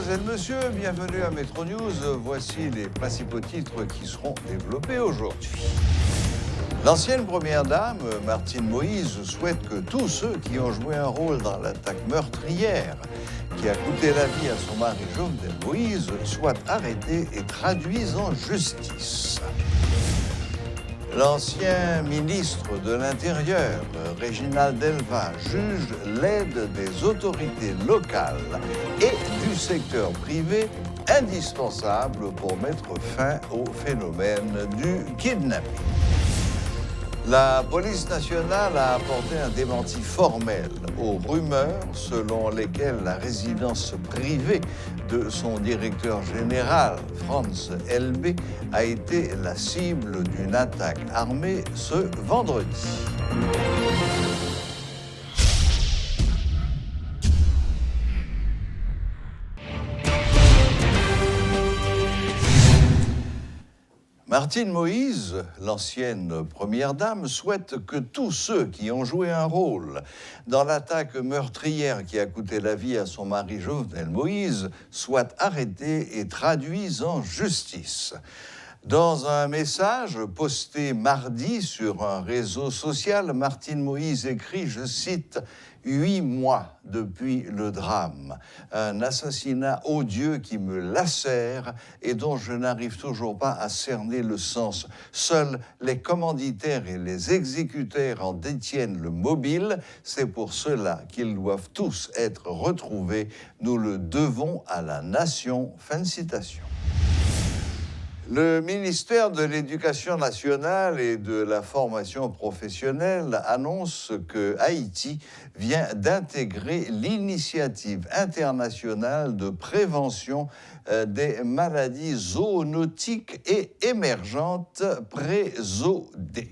Mesdemoiselles, Messieurs, bienvenue à Métro News. Voici les principaux titres qui seront développés aujourd'hui. L'ancienne première dame, Martine Moïse, souhaite que tous ceux qui ont joué un rôle dans l'attaque meurtrière qui a coûté la vie à son mari Jovenel Moïse soient arrêtés et traduits en justice. L'ancien ministre de l'Intérieur, Réginald Delva, juge l'aide des autorités locales et du secteur privé indispensable pour mettre fin au phénomène du kidnapping. La police nationale a apporté un démenti formel aux rumeurs selon lesquelles la résidence privée de son directeur général, Franz Elbe, a été la cible d'une attaque armée ce vendredi. Martine Moïse, l'ancienne première dame, souhaite que tous ceux qui ont joué un rôle dans l'attaque meurtrière qui a coûté la vie à son mari Jovenel Moïse soient arrêtés et traduits en justice. Dans un message posté mardi sur un réseau social, Martine Moïse écrit, je cite, « 8 mois depuis le drame, un assassinat odieux qui me lacère et dont je n'arrive toujours pas à cerner le sens. Seuls les commanditaires et les exécuteurs en détiennent le mobile. C'est pour cela qu'ils doivent tous être retrouvés. Nous le devons à la nation. » Fin de citation. Le ministère de l'Éducation nationale et de la formation professionnelle annonce que Haïti vient d'intégrer l'initiative internationale de prévention des maladies zoonotiques et émergentes pré-ZOD.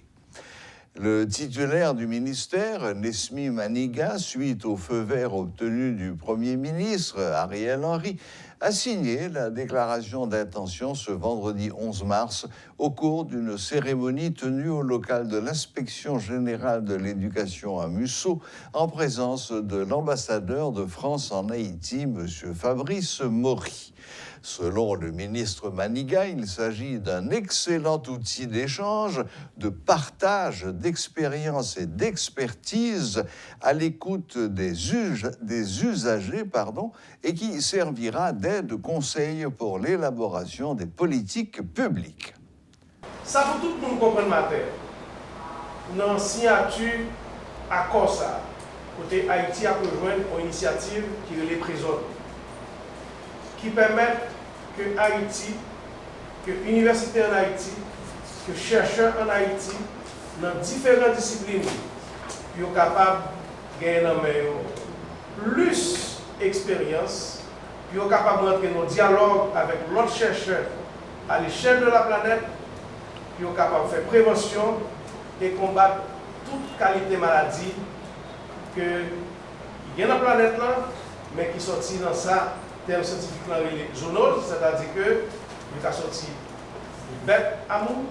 Le titulaire du ministère, Nesmi Maniga, suite au feu vert obtenu du Premier ministre, Ariel Henry, a signé la déclaration d'intention ce vendredi 11 mars au cours d'une cérémonie tenue au local de l'Inspection générale de l'éducation à Musso en présence de l'ambassadeur de France en Haïti, M. Fabrice Maury. Selon le ministre Maniga, il s'agit d'un excellent outil d'échange, de partage d'expérience et d'expertise à l'écoute des usagers, et qui servira d'aide conseil pour l'élaboration des politiques publiques. Ça pour tout le monde comprendre ma terre. Dans la signature accord ça, côté Haïti a rejoint une initiative qui les présente, qui permet que Haïti, que l'université en Haïti, que chercheurs en Haïti, dans différentes disciplines, sont capables de gagner plus d'expérience, sont capables d'entrer dans le dialogue avec l'autre chercheur à l'échelle de la planète, sont capables de faire prévention et combattre toute qualité de maladie que il y a dans la planète là, mais qui sont sortis dans ça. Terme scientifique dans les zoonoses, c'est-à-dire que il a sorti une bête amour,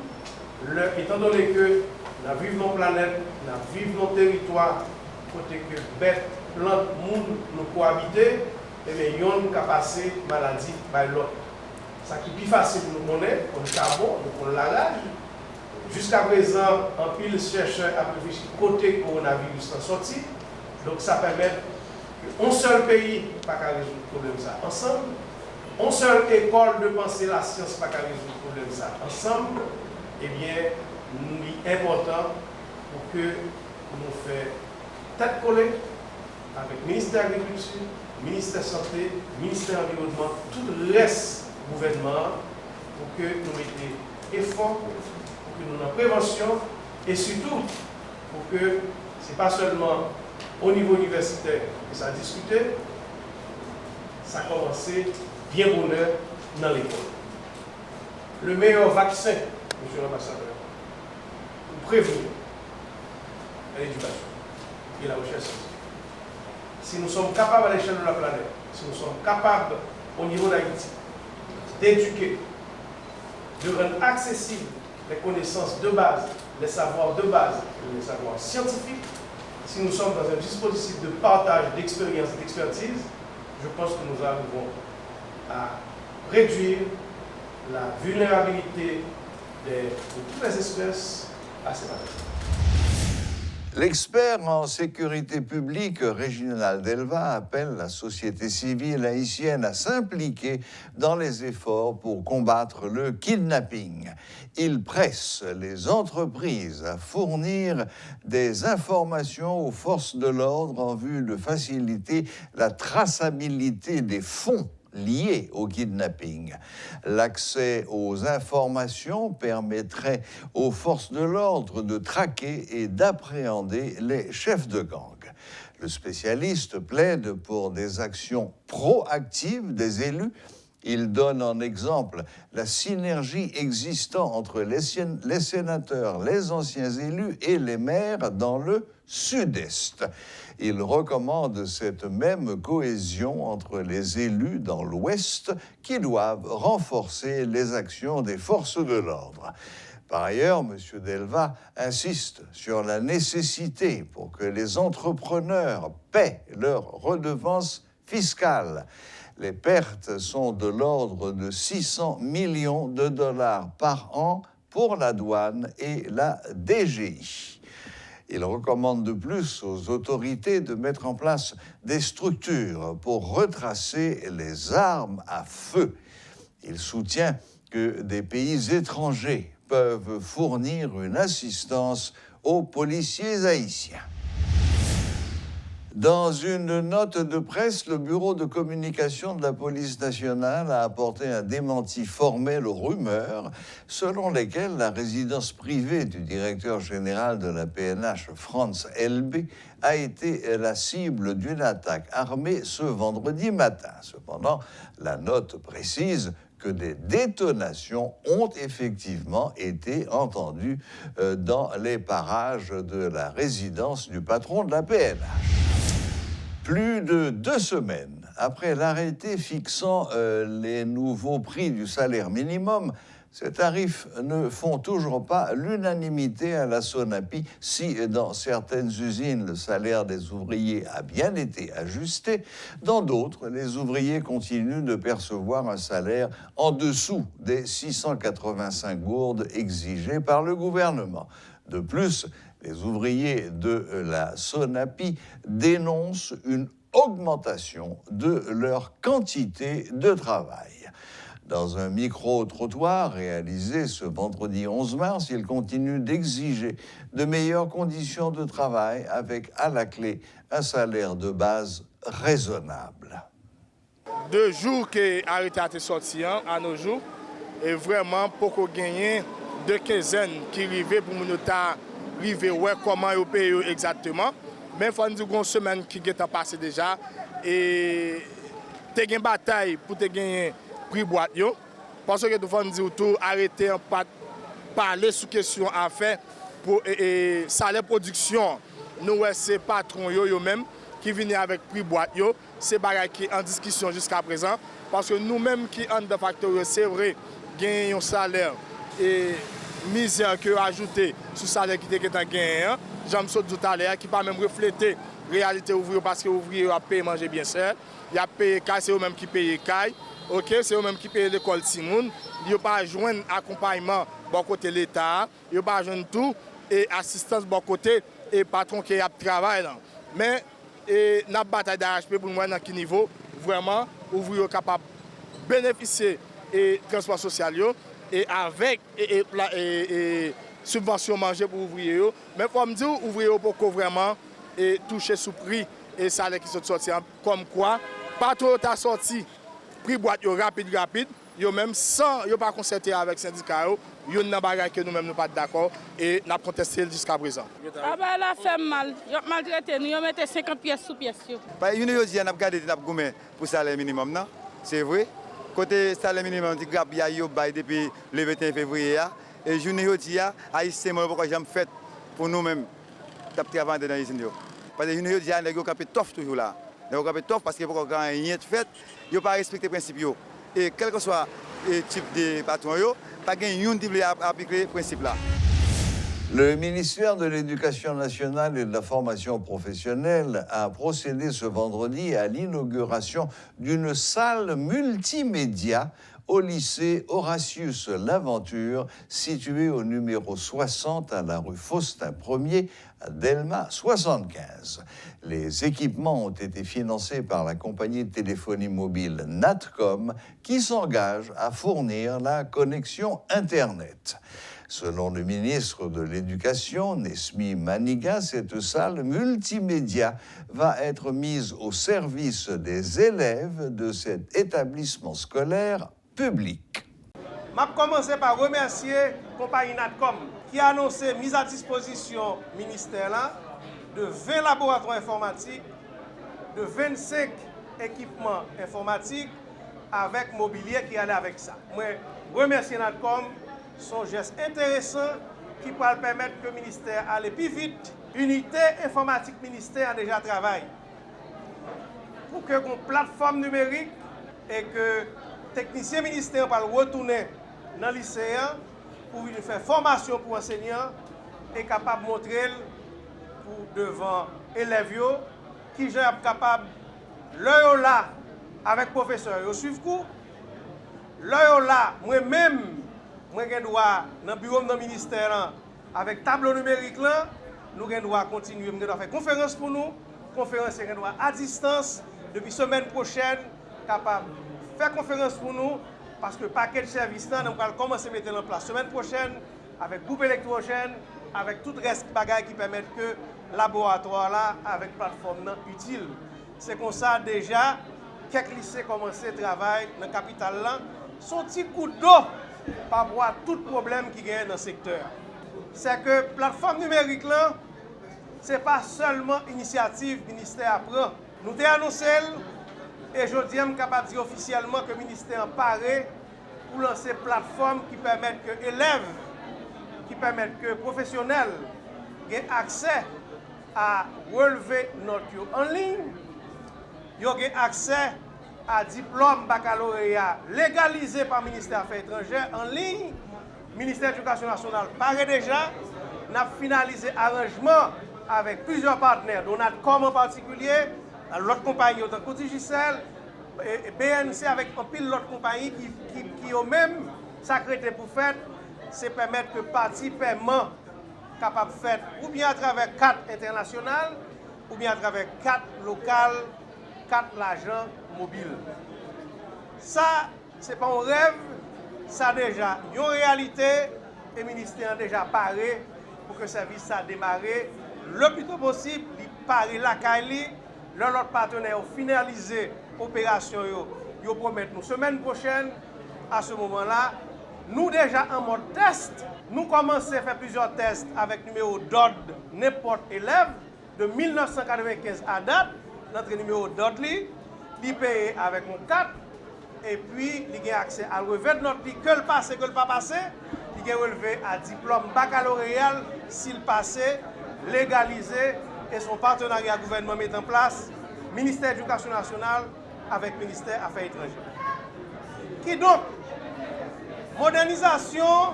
étant donné que nous vivons dans la planète, nous vivons dans le territoire, côté que bête, plante, monde nous cohabiter, et bien nous avons passer maladie par l'autre. Ça qui est plus facile pour nous connaître, pour le charbon, pour la rage. Jusqu'à présent, en pile chercheurs a réfléchi côté coronavirus est sorti, donc ça permet un seul pays pas qu'à résoudre le problème ça ensemble, une seule école de penser la science pas qu'à résoudre le problème ça ensemble, eh bien, il est important pour que nous fassions tête collée avec le ministère de l'Agriculture, le ministère de la Santé, le ministère de l'Environnement, tout le reste du gouvernement pour que nous mettions effort, pour que nous ayons prévention et surtout pour que ce n'est pas seulement au niveau universitaire que ça a discuté, ça a commencé bien bonheur dans l'école. Le meilleur vaccin, monsieur l'ambassadeur, pour prévenir l'éducation et la recherche scientifique. Si nous sommes capables à l'échelle de la planète, si nous sommes capables au niveau d'Haïti d'éduquer, de rendre accessibles les connaissances de base, les savoirs de base, les savoirs scientifiques, si nous sommes dans un dispositif de partage d'expérience et d'expertise, je pense que nous arrivons à réduire la vulnérabilité de toutes les espèces à ces maladies. L'expert en sécurité publique Réginald Delva appelle la société civile haïtienne à s'impliquer dans les efforts pour combattre le kidnapping. Il presse les entreprises à fournir des informations aux forces de l'ordre en vue de faciliter la traçabilité des fonds liés au kidnapping. L'accès aux informations permettrait aux forces de l'ordre de traquer et d'appréhender les chefs de gang. Le spécialiste plaide pour des actions proactives des élus. Il donne en exemple la synergie existant entre les sénateurs, les anciens élus et les maires dans le Sud-Est. Il recommande cette même cohésion entre les élus dans l'Ouest qui doivent renforcer les actions des forces de l'ordre. Par ailleurs, M. Delva insiste sur la nécessité pour que les entrepreneurs paient leurs redevances fiscales. Les pertes sont de l'ordre de 600 millions de dollars par an pour la douane et la DGI. Il recommande de plus aux autorités de mettre en place des structures pour retracer les armes à feu. Il soutient que des pays étrangers peuvent fournir une assistance aux policiers haïtiens. Dans une note de presse, le bureau de communication de la police nationale a apporté un démenti formel aux rumeurs selon lesquelles la résidence privée du directeur général de la PNH, Franz Elbe, a été la cible d'une attaque armée ce vendredi matin. Cependant, la note précise que des détonations ont effectivement été entendues dans les parages de la résidence du patron de la PNH. Plus de 2 semaines après l'arrêté fixant les nouveaux prix du salaire minimum, ces tarifs ne font toujours pas l'unanimité à la SONAPI. Si dans certaines usines, le salaire des ouvriers a bien été ajusté, dans d'autres, les ouvriers continuent de percevoir un salaire en dessous des 685 gourdes exigées par le gouvernement. De plus, les ouvriers de la SONAPI dénoncent une augmentation de leur quantité de travail. Dans un micro-trottoir réalisé ce vendredi 11 mars, ils continuent d'exiger de meilleures conditions de travail avec, à la clé, un salaire de base raisonnable. 2 jours que l'arrêté a été sorti à nos jours, et vraiment pour qu'on gagne 2 quinzaines qui arrivaient pour nous arriver ouais comment ils payent exactement. Mais il faut nous dire une semaine qui est passée déjà et tu as une bataille pour te gagner prix boîte yo parce que tu faut nous dire tout arrêter en pas parler sur question à faire pour salaire production nous c'est patron yo même qui viennent avec prix boîte yo c'est bagay qui en discussion jusqu'à présent parce que nous même qui en de facteur c'est vrai gagne un salaire et misère que ajouter sur salaire qui était gagné j'aime ça tout à l'heure qui pas même refléter réalité ouvrier parce que ouvrier a payé manger bien cher il a payé caille c'est eux même qui paye caille OK c'est eux même qui paye l'école Timoun il pas joindre accompagnement bon côté l'état il pas joindre tout et assistance bon côté et patron qui a travail là mais et n'a bataille d'AHP pour moi dans quel niveau vraiment ouvrier capable bénéficier et transport social yo et avec et subvention manger pour ouvrier mais faut me dire ouvrier pour vraiment et toucher sous prix et salaire qui sont sortis comme quoi pas trop t'a sorti prix boîte yo rapide yo même sans yo pas concerté avec syndicat yo nan bagay que nous même nous pas d'accord et n'a contesté jusqu'à présent. Ah bah la fait mal, yo maltraité nous yo mettait 50 pièces sous pièce yo. Pas une yo dit n'a gardé n'a goumé pour salaire minimum non, c'est vrai. Côté salaire minimum dit grab ya yo bay depuis le 21 février et journée yo dit haïtien moi pourquoi j'aime fait pour nous même t'a travailler dans usine yo. Parce que journée yo dit nèg yo capé tof toujours là. Nèg yo capé tof parce que pourquoi quand rien fait, yo pas respecter principe yo. Et quel que soit le type de patron yo, pas gain yon type appliquer principe là. Le ministère de l'Éducation nationale et de la formation professionnelle a procédé ce vendredi à l'inauguration d'une salle multimédia au lycée Horatius Laventure, situé au numéro 60 à la rue Faustin 1er, à Delmas 75. Les équipements ont été financés par la compagnie de téléphonie mobile Natcom, qui s'engage à fournir la connexion Internet. Selon le ministre de l'Éducation, Nesmi Maniga, cette salle multimédia va être mise au service des élèves de cet établissement scolaire public. Je vais commencer par remercier la compagnie Natcom qui a annoncé mise à disposition du ministère là, de 20 laboratoires informatiques, de 25 équipements informatiques avec mobilier qui allait avec ça. Je remercie Natcom. Son geste intéressant qui pourra permettre que le ministère aille plus vite. Unité informatique ministère a déjà travaillé pour que une plateforme numérique et que technicien ministère va retourner dans le lycée pour venir faire formation pour enseignants et capable de montrer pour devant élèves qui sont capables l'heure là avec professeur yo suivre cours l'heure là moi-même moi j'ai droit dans le bureau de ministère avec tableau numérique là nous avons droit continuer nous faire conférence pour nous conférence à distance depuis semaine prochaine capable faire conférence pour nous parce que paquet de services là nous allons commencer à mettre en place semaine prochaine avec groupe électrogène avec tout le reste bagaille qui permettent que laboratoire là avec plateforme là utile. C'est comme ça déjà quelques lycées commencé à travailler dans la capitale là son petit coup d'eau par rapport à tout problème qui gagne dans le secteur. C'est que plateforme numérique là c'est pas seulement initiative ministère prend. Nous avons annoncé et je suis capable de dire officiellement que le ministère paraît pour lancer une plateforme qui permette que élèves, qui permette que professionnels aient accès à relever notes en ligne, ils ont accès à diplôme baccalauréat légalisé par le ministère des Affaires étrangères en ligne. Le ministère de l'Éducation nationale paraît déjà, nous avons finalisé l'arrangement avec plusieurs partenaires, dont Natcom en particulier, l'autre compagnie, autant que Digicel, et BNC avec un pile l'autre compagnie qui ont même sacrété pour faire, c'est permettre que partie paiement capable de faire ou bien à travers 4 internationales, ou bien à travers 4 locales, 4 l'agent mobile. Ça, ce n'est pas un rêve, ça déjà une réalité, et le ministère a déjà paré pour que le service a démarré le plus tôt possible, il paré la Kali, l'autre partenaire ont finalisé l'opération, ils promettent nous semaine prochaine, à ce moment-là, nous déjà en mode test, nous commençons à faire plusieurs tests avec numéro d'ordre n'importe élève, de 1995 à date, notre numéro d'ordre, il paye avec mon 4, et puis il a accès à relevé de notre lit, que le passé, que le pas passé, il a relevé à diplôme baccalauréat, s'il passait, légalisé, et son partenariat gouvernement met en place, ministère de l'Éducation nationale avec ministère des Affaires étrangères. Qui donc, modernisation,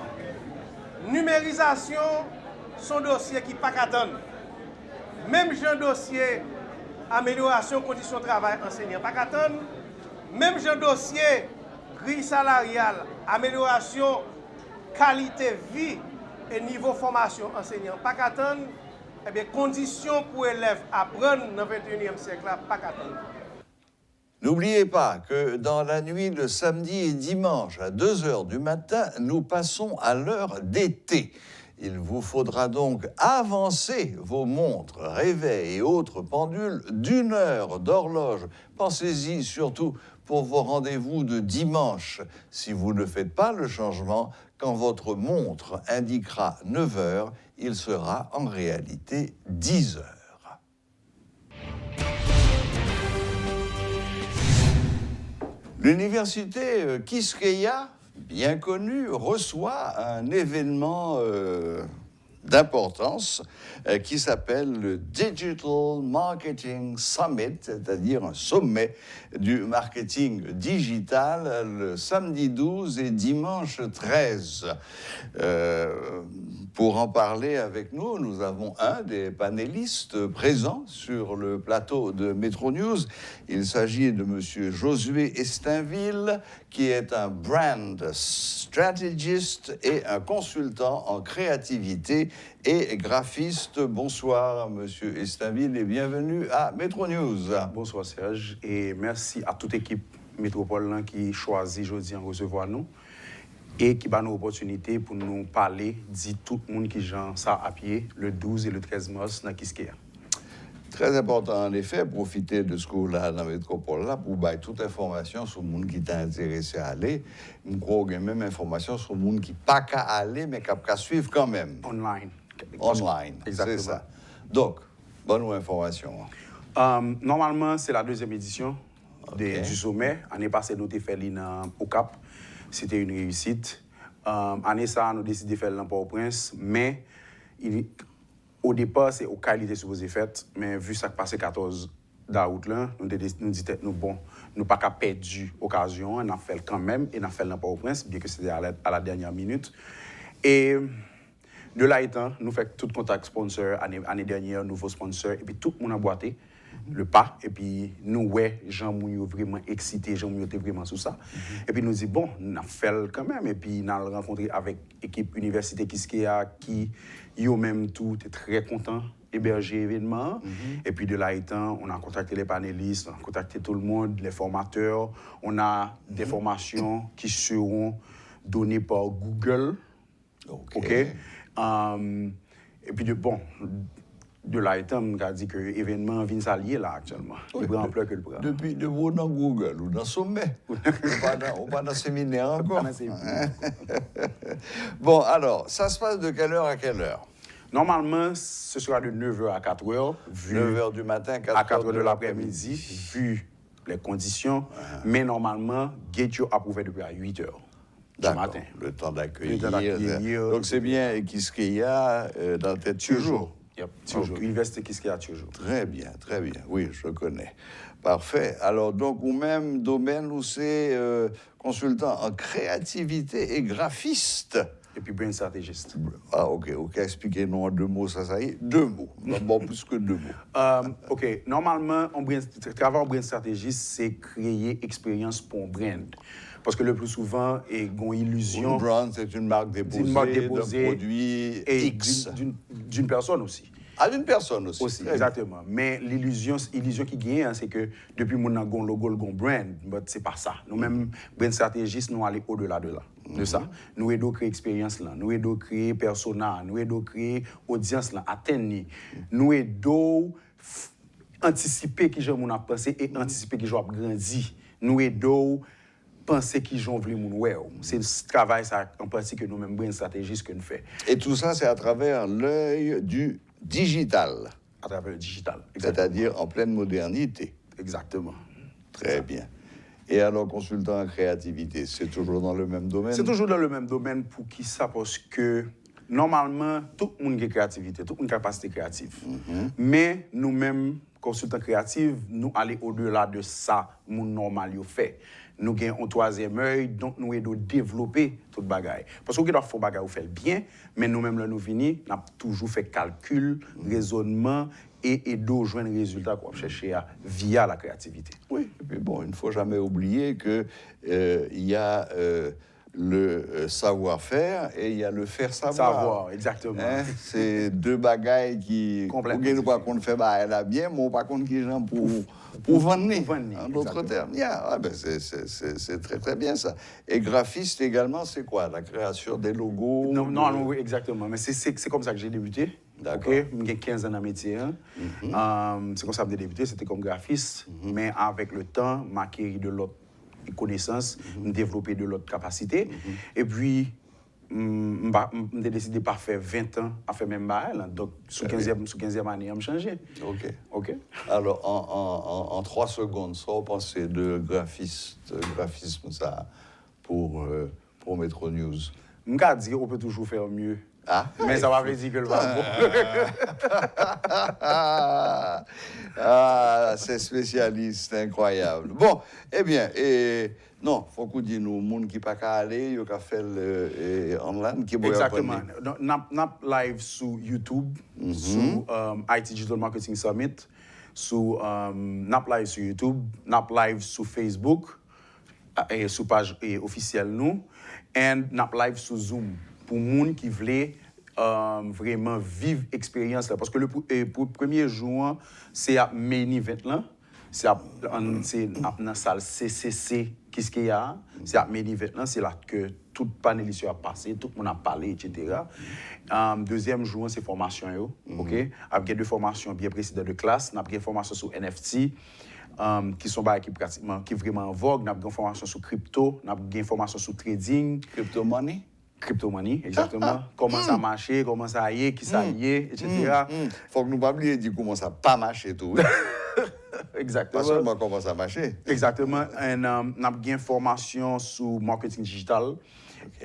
numérisation, sont dossiers qui ne pas attendre. Même genre dossier, amélioration conditions de travail enseignant, pas attendre. Même genre dossier, grille salariale, amélioration, qualité vie et niveau formation enseignant, pas attendre. Eh bien, conditions pour élèves apprendre dans le 21e siècle, pas attendre. N'oubliez pas que dans la nuit de samedi et dimanche à 2 h du matin, nous passons à l'heure d'été. Il vous faudra donc avancer vos montres, réveils et autres pendules d'1 heure d'horloge. Pensez-y surtout pour vos rendez-vous de dimanche. Si vous ne faites pas le changement, quand votre montre indiquera 9 h, il sera en réalité 10 h. L'université Quisqueya, bien connue, reçoit un événement d'importance qui s'appelle le Digital Marketing Summit, c'est-à-dire un sommet du marketing digital le samedi 12 et dimanche 13. Pour en parler avec nous, nous avons un des panélistes présents sur le plateau de Metro News. Il s'agit de M. Josué Estainville, qui est un brand strategist et un consultant en créativité et graphiste. Bonsoir, M. Estainville, et bienvenue à Metro News. Bonsoir, Serge, et merci à toute l'équipe Métropole qui choisit aujourd'hui en recevoir nous et qui va nous l'opportunité pour nous parler, dit tout le monde qui genre ça à pied le 12 et le 13 mars dans Kiskeya. Très important, en effet, profiter de ce cours-là dans la métropole là pour bailler toute information sur le monde qui t'a intéressé à aller. Je crois qu'il y a même information sur le monde qui n'a pas qu'à aller, mais qui a suivre quand même. Online. Online, exactement. C'est ça. Donc, bonne information. Normalement, c'est la deuxième édition Okay. du sommet. L'année passée, nous avons fait au Cap. C'était une réussite. Année ça, nous avons décidé de faire dans Port-au-Prince, mais au départ, c'est au cas il était supposé faire, mais vu ça qui passait 14 d'août là, nous disons nous bon, nous pas qu'à perdre l'occasion, on a fait quand même et on a fait dans Port-au-Prince, bien que c'était à la dernière minute. Et de là étant, nous faisons tout contact sponsor année dernière, nouveau sponsor, et puis tout le monde a boité le pas, et puis nous, ouais, Jean Mounio vraiment excité, Jean Mounio était vraiment sur ça. Et puis nous dit bon, on a fait quand même, et puis on a rencontré avec l'équipe Université Kiskeya qui, eux-mêmes tout, est très content héberger l'événement. Et puis de là étant, on a contacté les panélistes, on a contacté tout le monde, les formateurs, on a des formations qui seront données par Google. OK. Et puis de là étant, on a dit que l'événement vient s'allier là actuellement. Il prend ampleur que le prend. Depuis de vous dans Google ou dans Sommet. Ou pas dans le séminaire encore. Bon, alors, ça se passe de quelle heure à quelle heure? Normalement, ce sera de 9h à 4h. 9h du matin, 4h à 4h de l'après-midi, vu les conditions. Mais normalement, Getio a approuvé depuis à 8h. Matin. Le temps d'accueillir. Donc c'est bien Kiskeya dans tête toujours. Toujours. Université Kiskeya toujours. Très bien, très bien. Oui, je connais. Parfait. Alors donc, ou même domaine où c'est consultant en créativité et graphiste. Et puis brand stratégiste. Ah, ok. Expliquez-nous en 2 mots, ça y est. 2 mots. Bon, plus que 2 mots. OK. Normalement, travailler en brand stratégiste, c'est créer expérience pour un brand. Parce que le plus souvent, il y a une illusion. Un brand, c'est une marque déposée, d'un produit et X. D'une personne aussi. Ah, d'une personne aussi. Exactement. Mais l'illusion qui gagne, c'est que depuis mon a logo, le brand, mais c'est pas ça. Nous-mêmes, brand stratégistes, nous allons au-delà de ça. Nous aidons créer expérience là, nous aidons créer persona, nous aidons créer audience là, atteindre. Nous aidons anticiper qui j'en a pensé et anticiper qui j'en grandi. Nous aidons penser qu'ils ont voulu mon ouais. C'est le travail ça en partie que nous-mêmes brand stratégistes que nous faisons. Et tout ça, c'est à travers l'œil du digital. À travers le digital. C'est-à-dire en pleine modernité. Exactement. Très bien. Et alors, consultant en créativité, c'est toujours dans le même domaine? C'est toujours dans le même domaine pour qui ça? Parce que normalement, tout le monde a créativité, tout le monde a capacité créative. Mais nous-mêmes, consultants créatifs, nous allons au-delà de ça, mon normal fait. Nous avons un troisième œil, donc nous devons développer tout le bagage. Parce que nous avons fait le bagage bien, mais nous-mêmes, là, nous venons, nous avons toujours fait calcul, raisonnement et de joindre un résultat qu'on cherche via la créativité. Oui, et puis bon, il ne faut jamais oublier qu'il y a le savoir-faire et il y a le faire savoir. Savoir, exactement. Hein? C'est 2 bagailles qui... Complètement. Nous pas qu'on fait elle a bien, mais pas contre qui gens pour vendre. En d'autres termes. C'est très très bien ça. Et graphiste également, c'est quoi? La création des logos? Non, oui, exactement. Mais c'est comme ça que j'ai débuté. D'accord. Okay? J'ai 15 ans dans le métier. C'est comme ça que j'ai débuté, c'était comme graphiste. Mais avec le temps, j'ai acquis de l'autre connaissances, développer de l'autre capacité. Et puis, j'ai décidé de pas faire 20 ans à faire même bail. Donc, sous 15e année, je me changé. OK. Alors, en 3 secondes, ça, on pensait de graphisme ça pour Metro News. Je peux dire qu'on peut toujours faire mieux. Ah. Mais ça va pas dire que le va bon. Ah, c'est spécialiste, incroyable. Bon, eh bien, non, faut qu'on dise nous, monde qui pas qu'à aller, il a fait online, qui Exactement. Nap live sur YouTube, sur IT Digital Marketing Summit, sur Nap live sur YouTube, Nap live sur Facebook, et sur page officielle nous, et Nap live sur Zoom pour les gens qui veulent vraiment vivre l'expérience là. Parce que pour le premier jour, c'est à main event là. C'est dans la salle CCC, qu'est-ce qu'il y a? C'est à main event là, c'est là que tout panéliste a passé, tout le monde a parlé, etc. Deuxième jour, c'est formation, ok? Avec deux formations bien précises de classe, on a une formation sur NFT, qui sont qui vraiment en vogue, on a une formation sur crypto, on a une formation sur trading. Crypto money? Crypto-money, exactement. Comment ça marche, comment ça y est, qui ça y est, etc. Faut que nous pas oublier dire comment ça pas marché tout. Exactement. Pas seulement comment ça marché. Exactement. Et nous avons une formation sur marketing digital.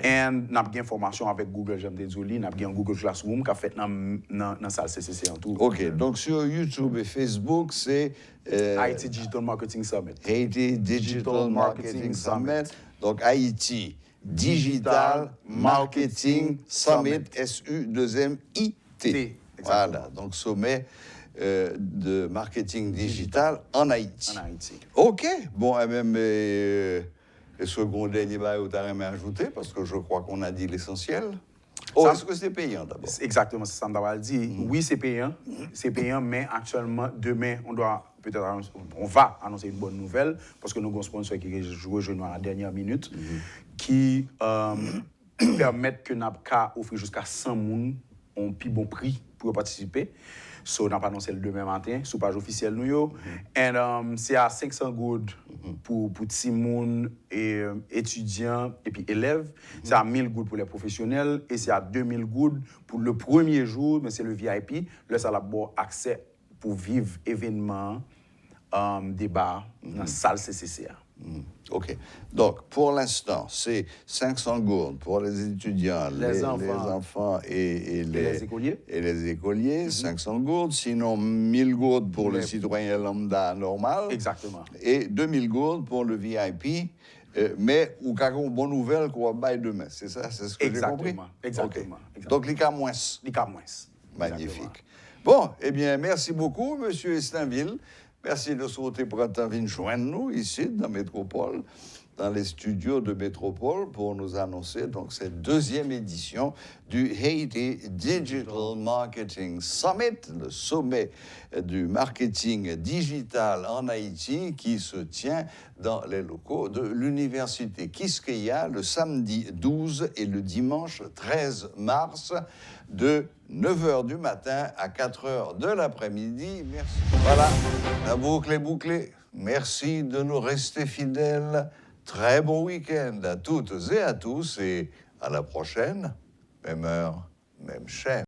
Et nous avons une formation avec Google, j'aime dire, nous avons un Google Classroom qui a fait dans la salle CCC en tout. OK, donc sur YouTube et Facebook, c'est IT Digital Marketing Summit. Haiti Digital Marketing Summit. Donc Haïti Digital Marketing Summit, SU2MIT. Voilà, donc sommet de marketing digital en Haïti. En Haïti. OK, bon, et même le second dernier bail, vous avez ajouté, parce que je crois qu'on a dit l'essentiel. Oh, est-ce que c'est payant d'abord? Exactement, c'est ça que je dit. Oui, c'est payant, mais actuellement, demain, on va annoncer une bonne nouvelle, parce que nous avons un sponsor qui rejoint à la dernière minute, qui permettent que nous offrir jusqu'à 100 personnes un plus bon prix pour participer. So, on a annoncé le demain matin sur la page officielle. Et c'est à 500 goudes pour petits monde et étudiants et puis élèves. C'est à 1000 goudes pour les professionnels et c'est à 2000 goudes pour le premier jour, mais c'est le VIP. Là, ça a bon accès pour vivre événements, débat dans la salle CCCA. OK. Donc, pour l'instant, c'est 500 gourdes pour les étudiants, les enfants et les écoliers. 500 gourdes. Sinon, 1000 gourdes pour le citoyen lambda normal. Exactement. Et 2000 gourdes pour le VIP. Mais, ou quand on bonne nouvelle qu'on va bailler demain. C'est ça? C'est ce que j'ai compris? Exactement. Okay. Donc, les cas moins. Magnifique. Bon, eh bien, merci beaucoup, M. Estainville. Merci de souhaiter printemps venir joindre nous ici dans Métropole, dans les studios de Métropole pour nous annoncer donc cette deuxième édition du Haiti Digital Marketing Summit, le sommet du marketing digital en Haïti qui se tient dans les locaux de l'université Quisqueya le samedi 12 et le dimanche 13 mars de 9h du matin à 4h de l'après-midi. Merci. Voilà, la boucle est bouclée. Merci de nous rester fidèles. Très bon week-end à toutes et à tous et à la prochaine. Même heure, même chaîne.